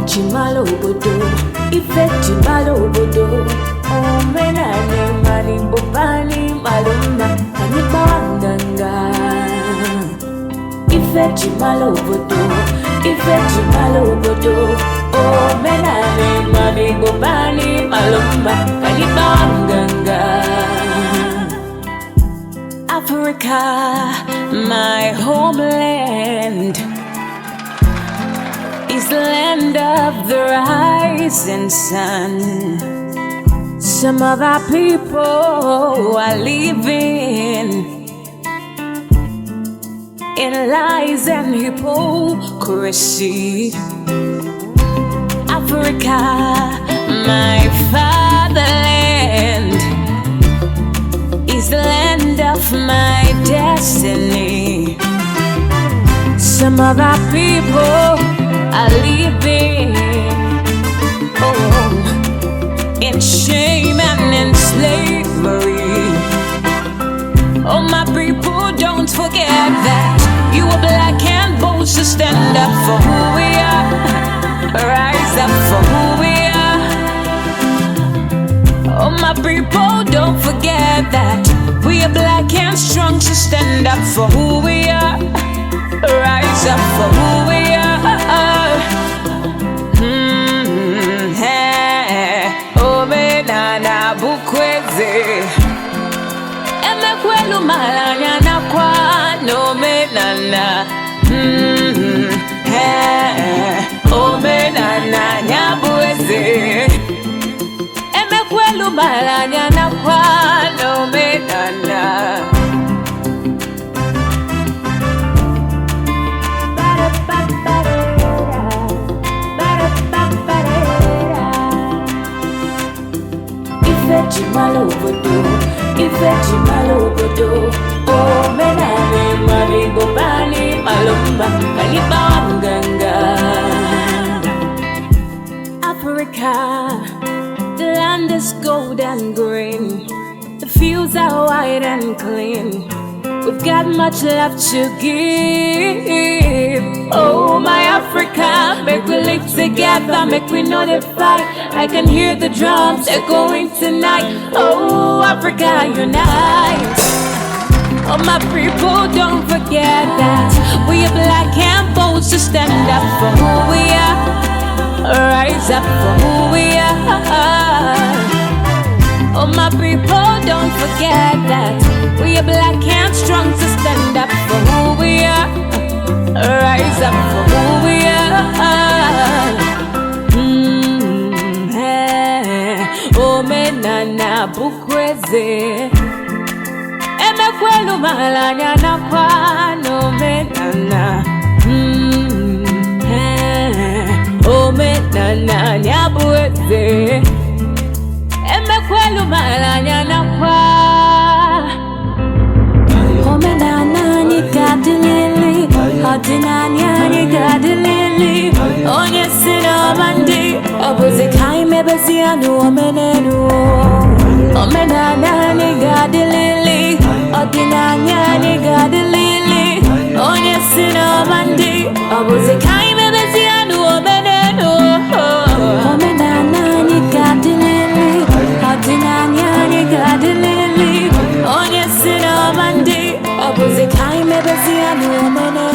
Jimalo bodo, ife jimalo bodo. Omenana mani bopani maluma, kanipa wanganga. Ife jimalo bodo, ife jimalo bodo. Omenana mani bopani maluma, kanipa wanganga. Africa, my homeland, is the land of the rising sun. Some of our people are living in lies and hypocrisy. Africa, my fatherland, is the land of my destiny. Some of our people are living in shame and in slavery. Oh, my people, don't forget that you are black and bold, so stand up for who we are. Rise up for who we are. Oh, my people, don't forget that we are black and strong, so stand up for who we are. Rise up for who we are. Omenana bukweze emekwelu malanya na kwa nomenana. Omenana nyabueze emekwelu malanya na kwa nomenana. Jimalo bodo, ife jimalo bodo. Omenana mani bopani malumba, kanipa wanganga. Africa, the land is gold and green, the fields are wide and clean. We've got much love to give. Oh, my Africa, make we live together, make we know the fight. I can hear the drums echoing tonight. Oh, Africa, unite. Oh, my people, don't forget that we are black and bold, so stand up for who we are. Rise up for who we are. Oh, my people, don't forget that we are black and strong, so stand up for who we are. Rise up for who we are. Omenana bukweze emekwelu malanya na kwa nomenana. Omenana nyabueze emekwelu malanya na kwa. Omenana ni gadilili, ordinanya ni gadilili. Onye sino bandi, obuze kaime bezianu omenenu. Omenana ni gadilili, ordinanya ni gadilili. Onye sino bandi, obuze kaime bezianu omenenu. Omenana ni gadilili, ordinanya ni gadilili. Onye sino bandi, obuze kaime bezianu omenenu.